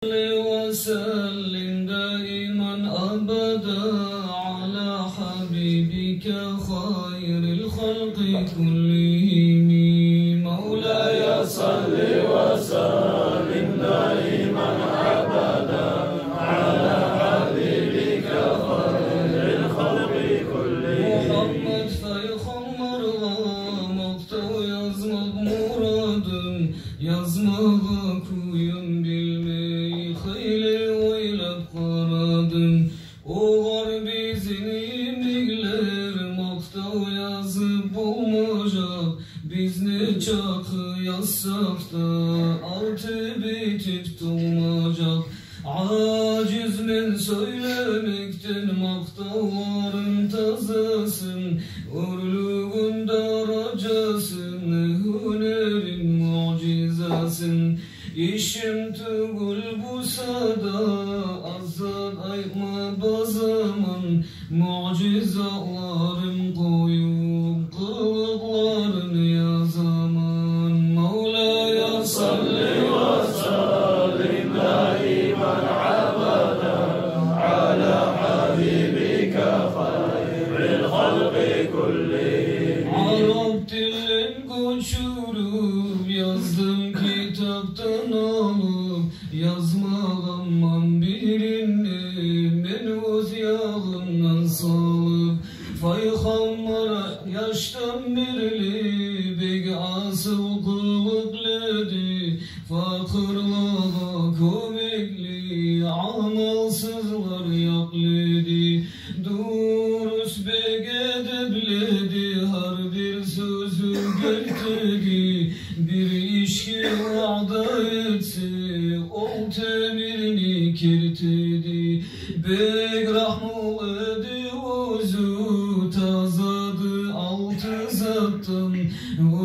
وسلم دائما أبدا على حبيبك خير الخلق كلهم مولاي صل وسلم دائما أبدا على حبيبك خير الخلق كلهم محمد فيخمر مقتو yazmak muradım yazmağa kuyum bilmeyi hayli oylap karadım o var bizim imlikler maqtav yazıp olmayacak biz ne çakı yazsak da altı bitip dolmayacak aciz men söylemekten maqtavların tazasın urluğun daracasın hünerin mucizasın işim tugul bu sada azad ayma bazaman mucizalarım koyup kılıklarını yazaman Mevla'ya salli ve sallim daiman abadan ala habibika hayril halqi kullihim Arap dilin koşurup yazdım kitaptan alıp yazmağamman birini men öz yağından salıp fayhamara yaştan birli beg asıl kılıkledi fakırlığa kömekli amalsızlar yakledi durus beg edebledi her bir sözü geltegi bir işki va'da etse ol temirini kirtedi beg rahmul edi ozu tazadı altı zattan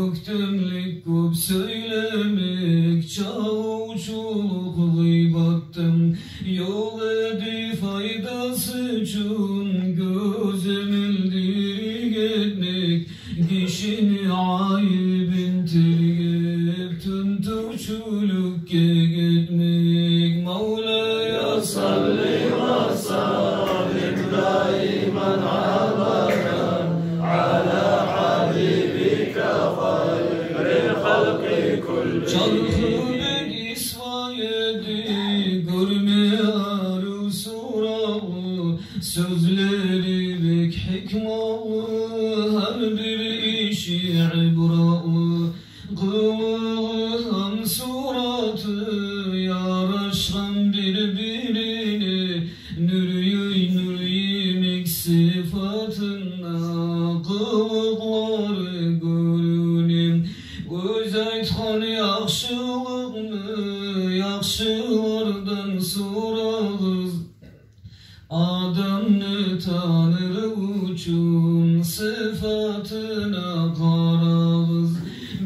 öktümlük köp söylemek çavuçuluk gıybattan yol edi faydası için göz emildirik etmek kişini ayıbın tergip tüm tuçuluk gitmek Mevla'ya salli ve sallim daiman abadan ala habibika hayril halqi kullihim Çarhıbek isvayedi görme arı suralı sözleri bek hikmalı her bir işi ibralı kılığı suratı yaraşan birbirine nüryemek sıfatına kılıkları görünem öz aytkan yaxşılıkны yaxşılardan sorağız adamını tanır uçun sıfatına karağız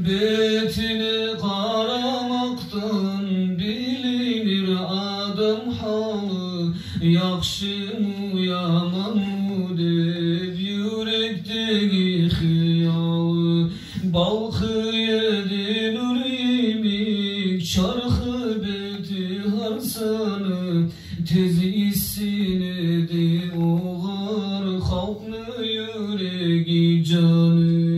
betine karamaktan bilinir adam halı yaxşı mı yaman mı deb yürekteki hiyalı balkı yedi nüryemek çarkı beti harsanı tez issinedi oğar halkını yüreği canı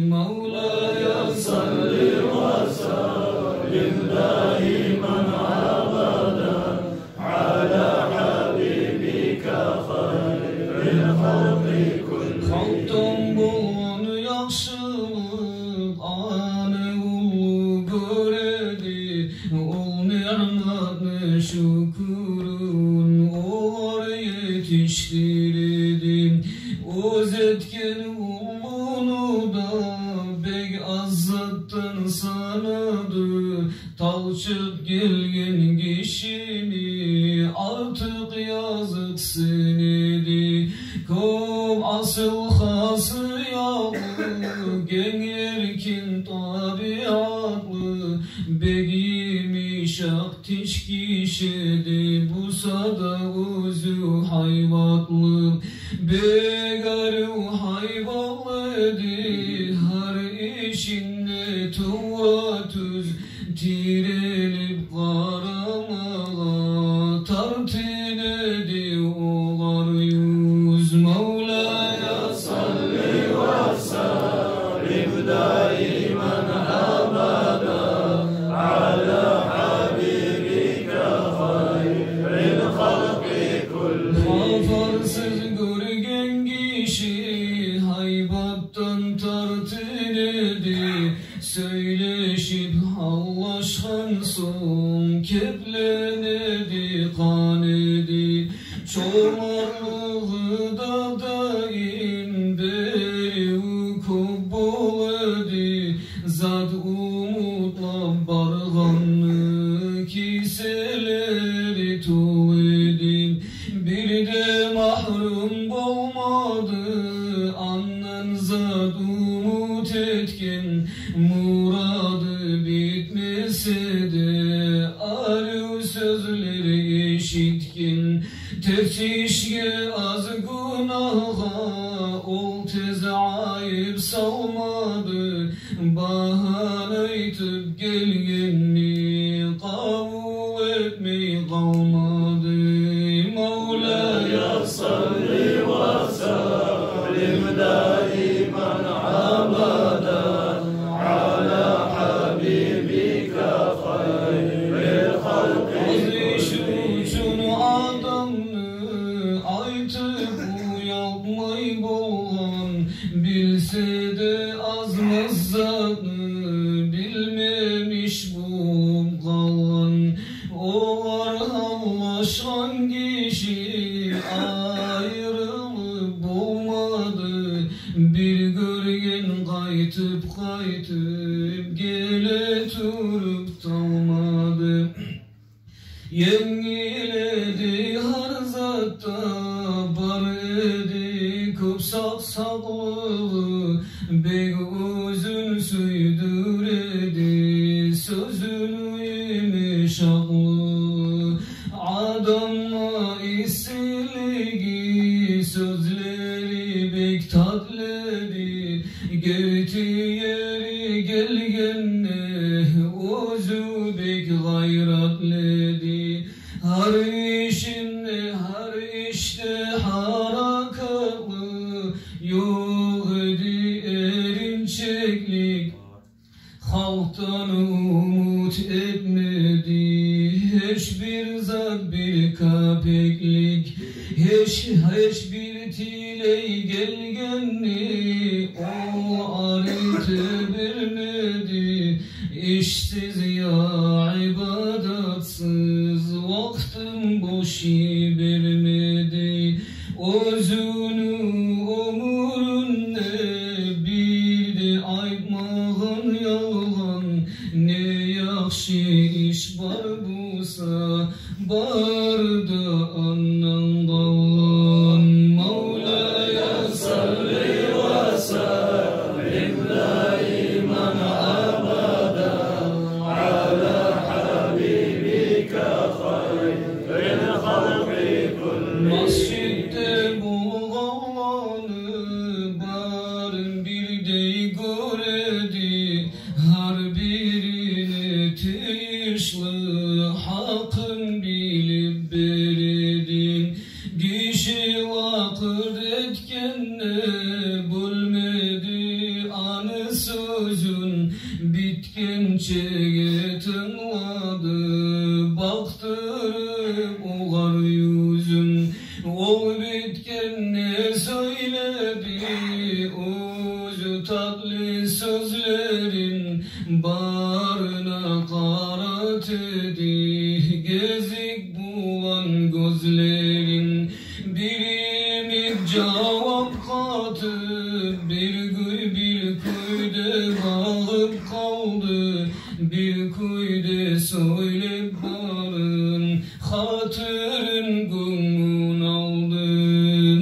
Mevla'ya salli ve sallim daiman abadan ala habibika hayril halqi kullihim halktan bolğan yaxşılık anı ulu göredi ol ni'matni şükürün olar yetiştirdi öz etken ulunu da bek azzattan sanadı talçıp gelgen kişini artık yazık sinedi kom asıl hası yağlı gen erkin tabiatlı begimi şak tişkişedi bu sada özü hayvatlı begarı hayvanlı edi her işinde tuğra tüz tirelip karamağlar denedi kan edi çorlarlığı da daim beri kubul edi zat umutla barğanlı kiseleri tul edi bir de mahrum olmadı annen zat umut etken muradı bitmese de arı sözleri işitken teftişge az günaha ol tez ayıp salmadı bahane aytıp gelgenni kabul etmey kalmadı Mevla'ya salli ve sellim daiman abadan ala habibika hayril halqi şunu adamını aytıp uyalmay bolğan bilse de azmaz zatını bilmemiş bu kalan olar hallaşan kişi ayrılıp bulmadı bir görgen kaytıp gele turup talmadı yengiledi har zatta bar edi köp saksalığı bek özün süydür edi sözünü yemiş aklı adamla isiligi sözleri bek tatledi gerti yeri gelgenne özü bek gayratledi her işinde her işte harakatlı yok edi erinçeklik halktan umut etmedi hiçbir zat bir kapeklik hiçbir tiley gelgenni o arıtı bilmedi işsiz ya ibadatsız vaktim boş vermedi özünü umurunne bildi aytmağın yalgan ne yaxşı iş var bulsa barda annan qalgan Mevla'ya salli ve sellim daiman abadan ala habibika hayril halqi kulli mascidde bulğanı barın bir dey göredi har birini tişli hakkın bilip beredin dişi vakıd etkenne bulmedi anı sözün bitkençe tınladı baktırıp uğar yüzün ol bitkenne söyledi özü tatlı sözlerin barına karat edi gezik bulan gözlerin birimik cevap katıp bir kuyde bağıp kaldı bir kuyde söylep barın hatırın gönlün aldı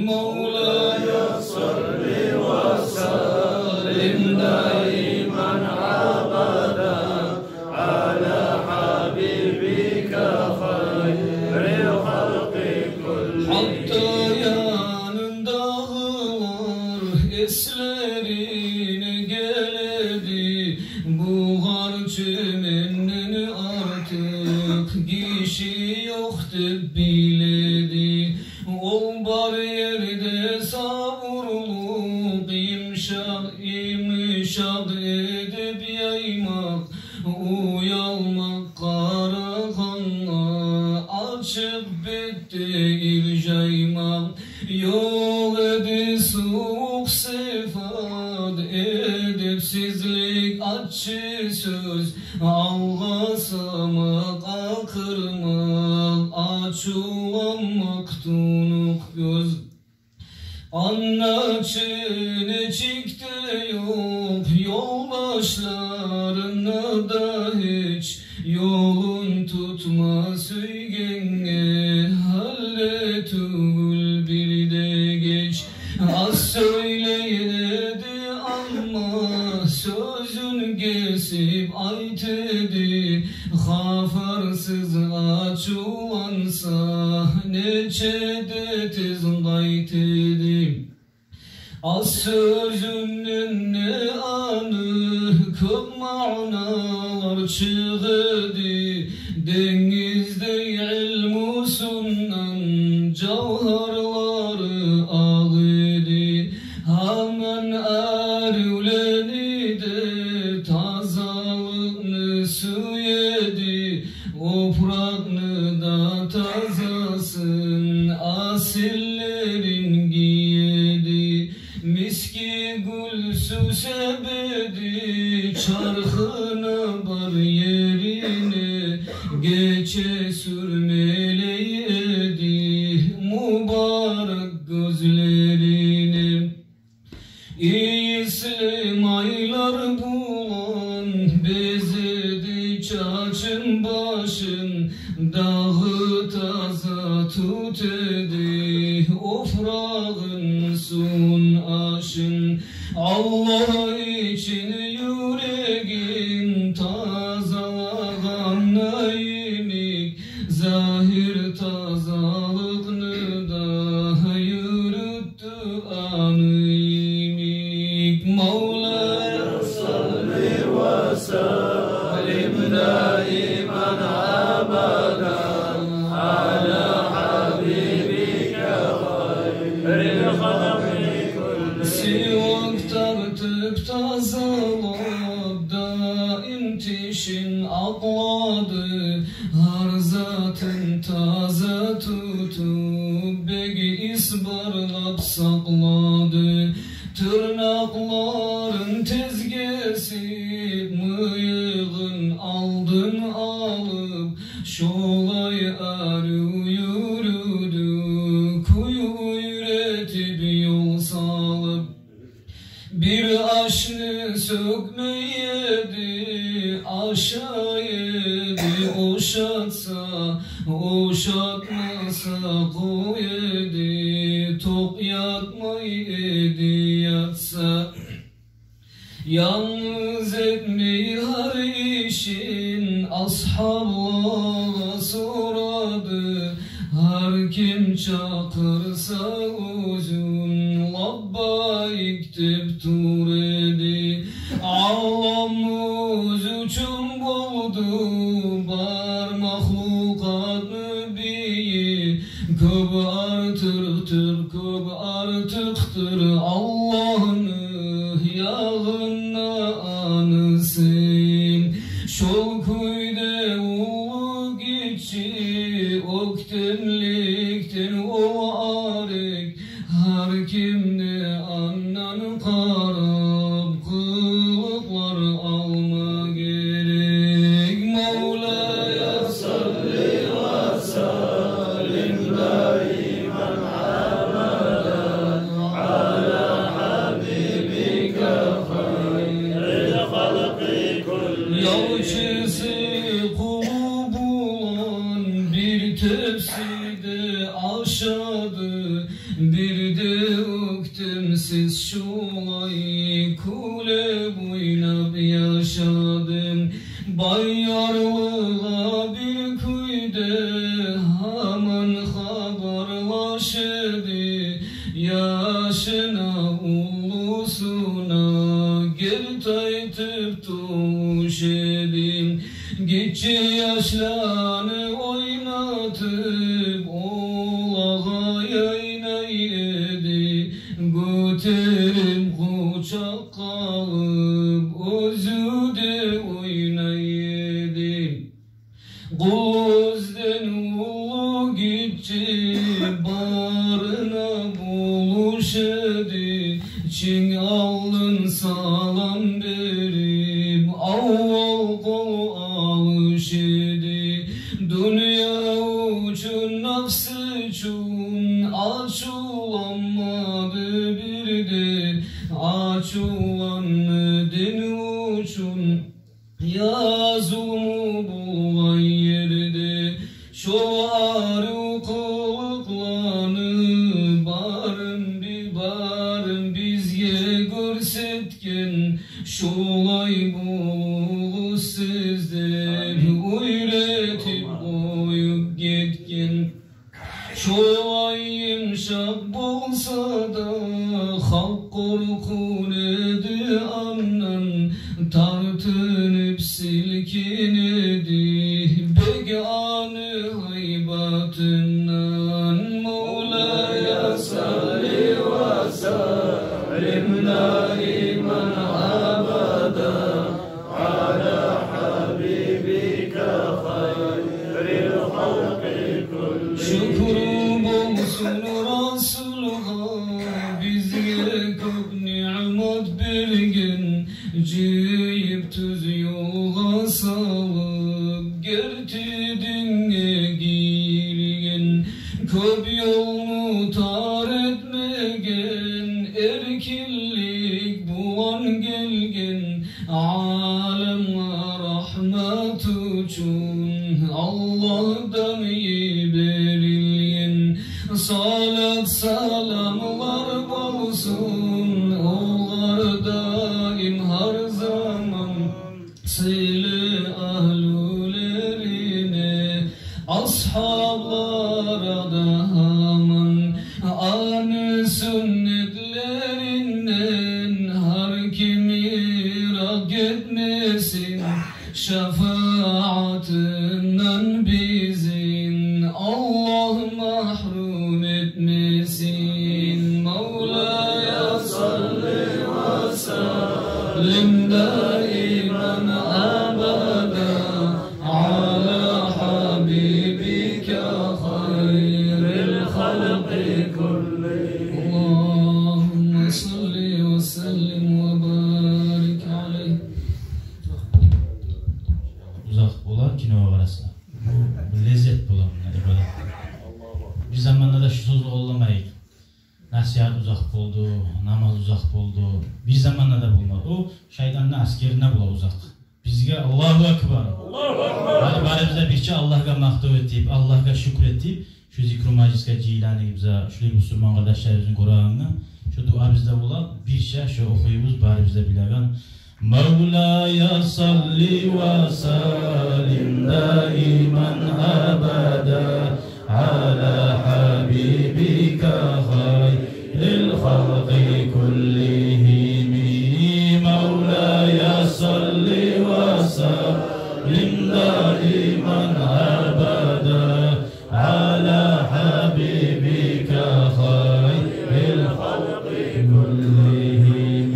Mevla'ya salli ve sellim daiman abadan ala habibika hayril halqi kulli hatta yanındalar eslerine geledi buğar çömenden artık kişi yoktu biledi ol bariyerde savrulup imşak edip yaymak uyalmak karakanla açıp bitti caymak yol edi soğuk sefat edepsizlik açı söz algasamak akırmak açulan maktunuk göz Anlaçını çıktı yok yoldaşlarına da hiç Yolun tutma söygenge halletül bir de geç Az söyleyedi ama sözün kesip aytedi Hafarsız açulansa neçede tez gaytedi Az sözünün ne anı köp ma'nalar çıgıdı Denizde ilmu sunnan cevherları ağıdı Hemen erüleni de tazalığını süyedi Oprağını da tazasın asillerin giyedi Miski gül süsebedi çarkına bar yerine Geçe sürmeleyedi mübarek gözlerini İslam aylar bulan bezedi çaçın başın Dağı taza tut edi ofrağın sun aşın Allah için yüreğin tazalagan nayimik Zahir tazalıkını da yürüttü anıyimik Mevla'ya salli ve sellim daiman abadan Ala habibike hayril halki kulli Sivak tartıp tazalab daim tişin akladı Har zatın taze tutup begi isbarlap sakladı Tırnakların tez kesip mıyığın aldın alıp Şolay arı yürüdü kuyu üretip yol salıp Bir aşını sökmeyedi aşağı yedi Oşatsa oşatmasa koyedi Tok yatmayedi yatsa Yalnız etmeyi har işin ashablara soradı Har kim çakırsa uzun labbaik deb turedi Allah'ımız üçün buldu bar mahlukatı biyi Köp artıktır Allah'ını yağına anısın Şol kuyde ulu geçi oktemlikten o arek Har kimde annan karab kılıklar alma gerek Mevla'ya salli ve sellim daiman abadan Ala habibike hayril halki kulli Yalçısı kulu bulan bir tepside aşadı Bir de öktemsiz şolay kule boynab yaşadım Bayyarlığa bir kuyde hemen haberlaşedi Yaşına ulusuna gel taytıp tuş edim Geçi yaşlarını oynatıp olağa yaynayedi Göterim kucak kalıp özü de oynayedi Gözden ulu gitti barına buluşedi Çin alın salam verip avval kol alışedi Dünya uçun nafsi çun açulanmadı bir de açulandı din uçun ya zulmü bulan yerde şu arı kılıklanı barın bir barın bizge görsetken şolay bulu sizden uyretip koyup getken şolay yumşak bolsa da halk korkun edi andan tartınıp silkinedi beganı haybatından Mevla'ya salli ve sellim daiman abada ala habibika hayril halqi kulli şükür bolsun Resul'a bizge köp ni'mat bergen ciyip tüz yola salıp gertidinge girgen köp yolunu tar etmegen erkinlik bulan gelgen alemga rahmet üçün Allah'dan berilgen salat salamlar bolsun oğlar daim har zaman sile ahlulerine ashablara da aman anı sünnetlerinden har kimi rak etmesin şefaatinden bizin Allah mahrum etmesin Mevla'ya salli ve sellim daiman abada ala habibike hayril halqi kulli Allahümme salli ve sellim ve barik aleyh uzak olar kino arasında. Bu lezzet bulan ibadet. Bir zamanda da şu söz olamayık. Nasihat uzak buldu, namaz uzak buldu. Bir zamanda da bulmadı. O şeytanın askerine bula uzak. Bizge Allahu Ekber. Allahu Ekber. Bari bize birçe Allah'a mahtup etip, Allah'a şükür etip, şu zikru maciske Cilani bize, şu Müslüman kardeşlerimizin Kur'an'ını, şu dua bizde bula, birçe şu okuyumuz bari bize bilegan. Mevla'ya salli ve sellim daiman abada ala habibike hayril halqi kullihim Mevla'ya salli ve sellim daiman abada ala habibike hayril halqi kullihim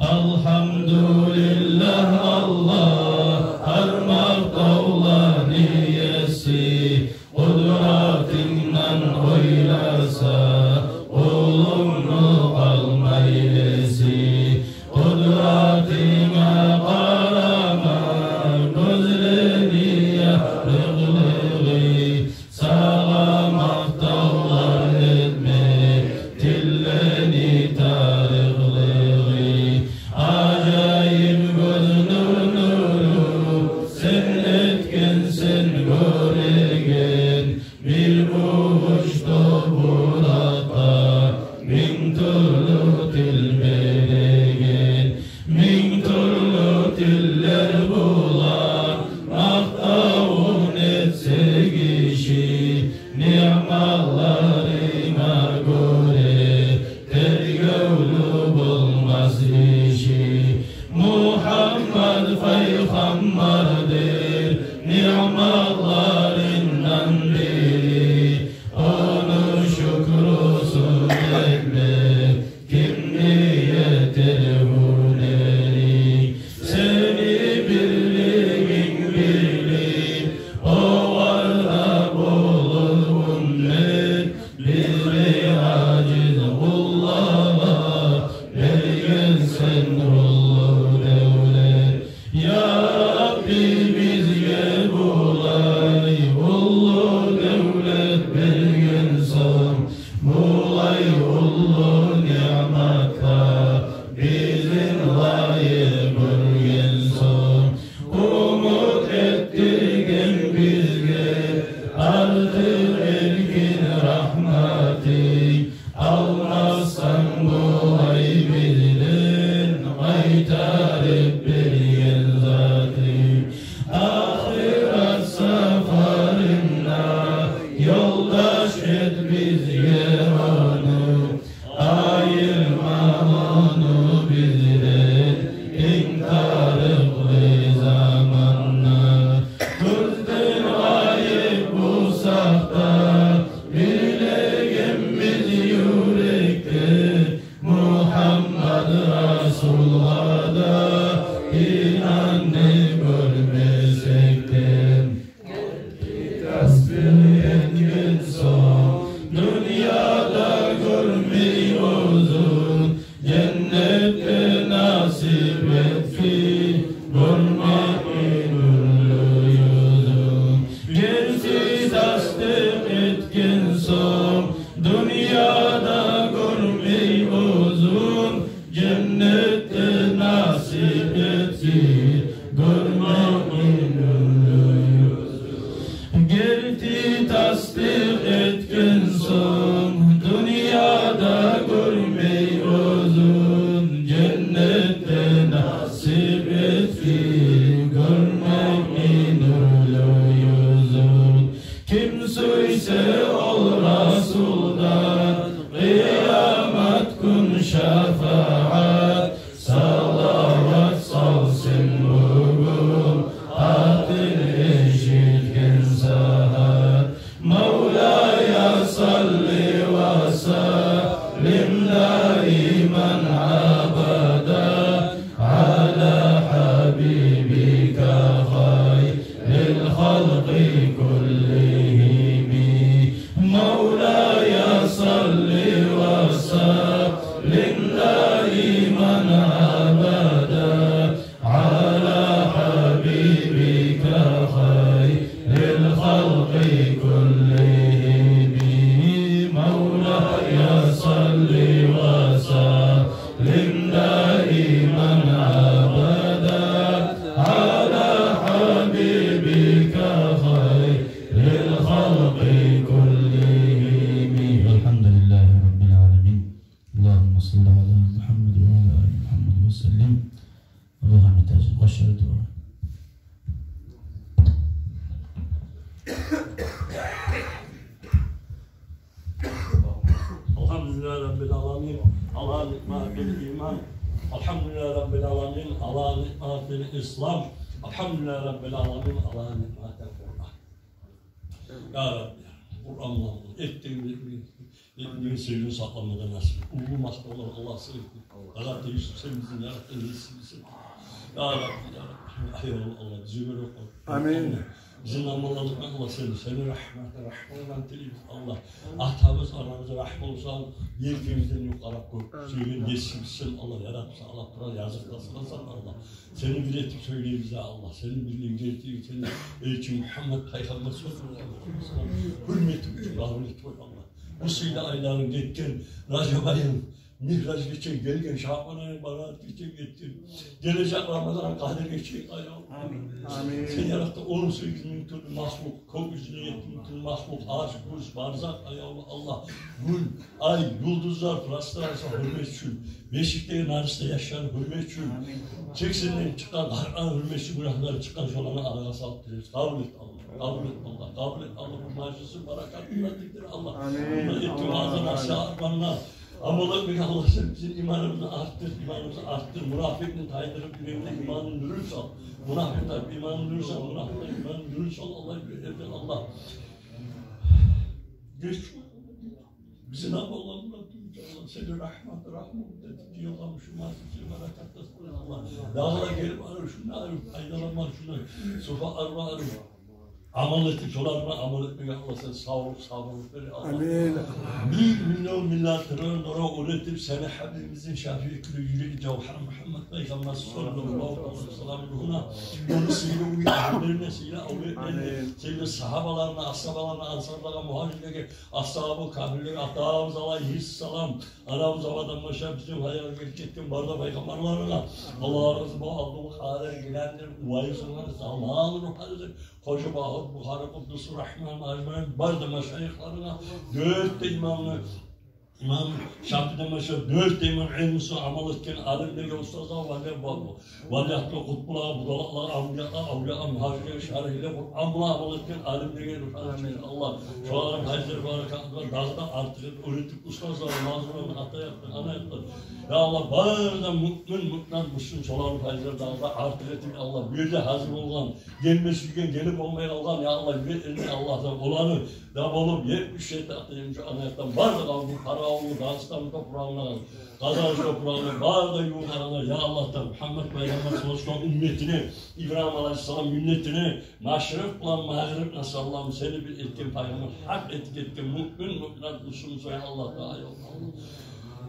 Elhamdülillah Allah armağ kavlaniyesi Kudratinden oylasa Oğlunu kalmaylesi Kudratine karama Gözleri yarıklığı Sağlamak dağlar etme Tilleni tarıklığı Acayip göz nuru sen etken sen göregen bir buğuş toprakta bin türlü til beregen min türlü tiller bulan maktavun etse kişi ni'mallarına göre tergevlü bulmaz işi Muhammed Peygamberdir ni'mallarından biri onu şükrusun etmek kim niyetir huneri seni birliğin birlik o varda bulur ümmet bizge onu, ayırma onu bizden, inkarıklı zamanla. Kızdır ayıp bulsak da, bileğimiz yürekte, Muhammed Resulullah'a da inanı görmesek de. Tasbih etkin son, dünyada görmeyi uzun, cennette nasip etki, görmeyi nurlu yüzün. Gerisi tasdik etkin son, dünyada görmeyi uzun, cennette nasip etki, görmeyi nurlu yüzün. Gerti tasdik etkin son, dünyada görmeyi uzun, cennette nasip etki, görmeyi nurlu yüzün. Kim suyse ol Rasul'dan, kıyamet gün şefaat, salavat salsın bugün, atil eşitken saat. Mevla'ya salli ve sallim daiman abada, ala habibika khayril halqi kullihim. Mevla'ya salli ve sallim daiman abada, ala habibika khayril halqi kullihim. Mevla'ya salli ve sallim daiman abada, ala habibika khayril halqi kullihim. Elhamdülillahi Rabbil alemin. Allahümme salli ala Muhammed ve ala ali Muhammed ve sellim. Allah'ım etacım. Başarı dua. Elhamdülillah Rabbil alemin. Ala ni'matil iman. Elhamdülillah Rabbil alemin. Ala ni'matil islam. Elhamdülillah Rabbil alemin. Ala ni'matil Kur'an. Ya Rabbi, Kur'an'la ettiğin sevgini saklamada nasip. Umulmakta olan Allah sevgi. Allah Yusuf sen bizim yarattığın iyisisin. Ya Rabbi, Ya Rabbi. Allah bizi görür. Amin. Bizim amalarımızdan Allah seni rahmete rahmetle dileriz Allah. Atamız aramıza rahmet olsan, yerkimizden yukarı koy. Söyleyin geçmişsin Allah yaratmışsın Allah buna yazıklasın Allah. Seni biletip söyleyeyim bize Allah. Senin birliğin geldiği seni Elçi Muhammed Peygamber sallallahu aleyhi ve sellem hürmeti için rahmet koy Allah. Bu sıyla ayların geçken Recep ayın Mihraç geçen, gelgen Şaban ayın Barat geçen gittin. Gelecek Ramazan Kadir geçen ayağım. Amin. Sen yarattın 18 bin türlü mahluk, gökyüzüne 7 bin türlü mahluk, ağaç, kuş, barzak ayağım Allah. Gün, ay, yıldızlar, pıraslar arasında hürmet için. Beşikte, Naris'te yaşayan hürmet için. Çeksinden çıkan, harran hürmet için günahları çıkan şolanı araya salttırırız. Kabul et Allah. Kabul et Allah. Kabul et Allah. Bu macısı barakatına diktir Allah. Amin. Bunu ettim ağzına, sağırmanına. Amalık bir Allah sen bizim imanımızı arttır, münafıkın taydırıp yüreğinde imanın nurunu sal. Münafıklar imanın nurunu sal, münafıklar imanın nurunu sal, Allah. Geç bizi ne yapalım da Allah seni rahmet dedik diyorlar şu mahsusunu barakatlasın Allah. Dağlara gelip arır şunu arır, faydalanma şunu, sofa arır. Amal ettik, çolarına amal etmek Allah sen sağlık verir Allah. Amin. 1 milyon milletlerin nuru üretip seni Habibimizin şafi külü yüreği Cevher Muhammed Peygamber sallallahu aleyhi ve sellem ruhuna onu sıyla uyarlarına sıyla avretlerine sıyla sahabalarına, ashabalarına, ansarlarına, muhacirlerine, ashabı, kabirlerine, atamız aleyhisselam anamız havadan başa bizim hayal gerçekten barda peygamberlerine Allah razı bu Abdülhamid Hader girenler uvayısınlar zamanı ruhlarıdır. Koca Bahut, Bukhara, Kuddus, Rahman, Azman, bazı meşayihlerine, dört imamını İmam Şafii'den başka 4 imam ilmisi amal etken alimlerge ustazlar valiyatlı kutbular, budalaklar, avliyalar, muhacirler, şarihiler, Kur'an'la amal etken alimlerge Allah şu an hacılar barakatlar dağda artık öğretip ustazlar, mazlumlar, atayatlar, anayatlar. Ya Allah bağırdan mümin Müslüm solar hacılar dağda artık ettik Allah bir de hazır olan, gelmesi gün gelip olmayan olan ya Allah yüreklerini Allah'tan olanı da olup 70 şeytanıyım şu anayattan var da bu para Ağlı, Dağıstan toprağına, Kazanç toprağına, bağırda yukarıda, ya Allah'tan Muhammed Peygamber sallallahu ümmetini, İbrahim Aleyhisselam milletini, maşrif bulan mağrib nasıl Allah'ım seni bir etkin paygamber, hak etkin, mümin, Müslüman, ya Allah da ay Allah.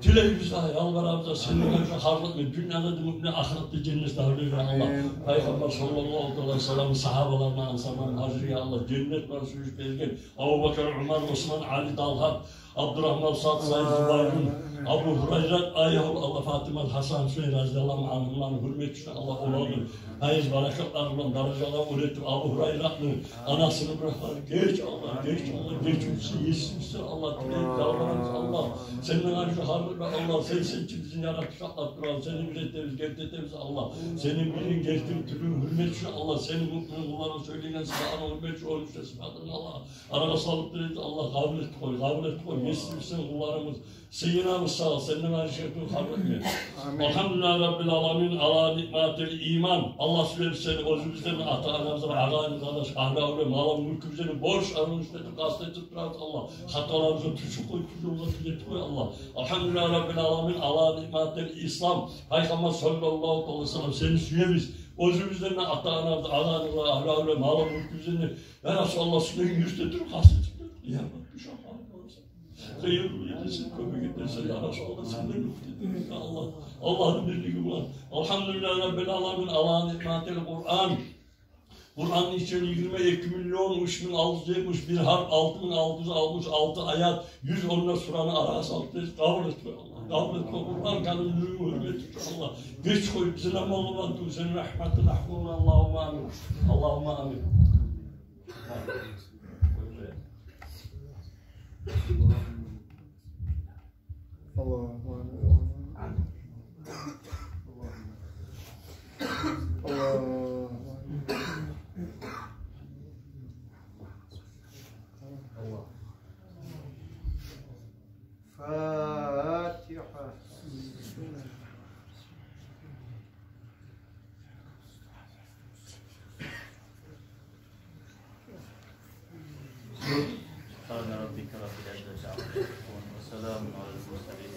Dileğimize yalvarabıza senin önce harlık mı? Dünyada da mümin, ahirette cennet davranıyor ya Allah. Peygamber sallallahu aleyhi ve sellem sahabalarına ansamam hacı ya Allah. Cennet var sürüş belgen. Abu Bakr, Ömer, Osman, Ali, Dalhat, Abdurrahman, Sa'd, Said, Zübayrun, Abu Hurayra, Ayyahu, Allah, Fatıma, Hasan, Hüseyin, Raziyallahu anhumlarını hürmet için Allah olanı, hayız, barakatlarından, daracalar üretip Abu Hurayra'nın anasını bıraklar. Geç Allah, geç Allah, geç olsun, yesinsin Allah, dileyip yalvarırız Allah. Senin acı harlıkla Allah, sen seçimizin yarattık Allah, Kur'an, senin ürettiğimiz, gerçektiğimiz Allah. Senin bilin, gerçektiğin türün hürmet için Allah, senin mutluluğun kullarına söyleyen silahına hürmet için olmuşta sıfatın Allah. Araba salıp direkt Allah, kabul et koy, kabul et koy. Yesinsin kullarımız, seyyinamız sağ ol, senin acı harlıkla. Elhamdülillah Rabbil Alamin, ala nikmatil iman. Allah sürekli seni, özümüzden, ata-anamızdan, ağayımız, kardeş, ahlakı, malı, mülkümüzden, borç almışlarını kastedip bırak Allah. Hatalarımıza tuşu koy, tuşumuza tüzeti koy Allah. Elhamdülillah Rabbil Alamin, ala nikmatil İslam. Peygamber sallallahu aleyhi ve sellem seni süyeviz. Özümüzden, ata-anamızdan, ağayımız, ahlakı, malı, mülkümüzden, ya Resulallah sürekli yüzdedir, kastedip bırak. Ya Rabbi şahane olsun. Hayırlı yedesin, köpek edersen ya Resulallah senden müftedir ya Allah. Allah'ın birliği var. Elhamdülillah Rabbil Alamin, ala nikmatil Kur'an. Kur'an'ın içinde 22.003.671 harf, 6.666 ayat, 110 suranı arası altıyız. Kabul etme Allah. Kabul etme Kur'an kanununu hürmet et Allah. Geç koy bize ne olan tu senin rahmetin ahmuruna Allahümme amin. Allahümme amin. Fatiha. سبحان ربك رب العزة عما يصفون وسلام على المرسلين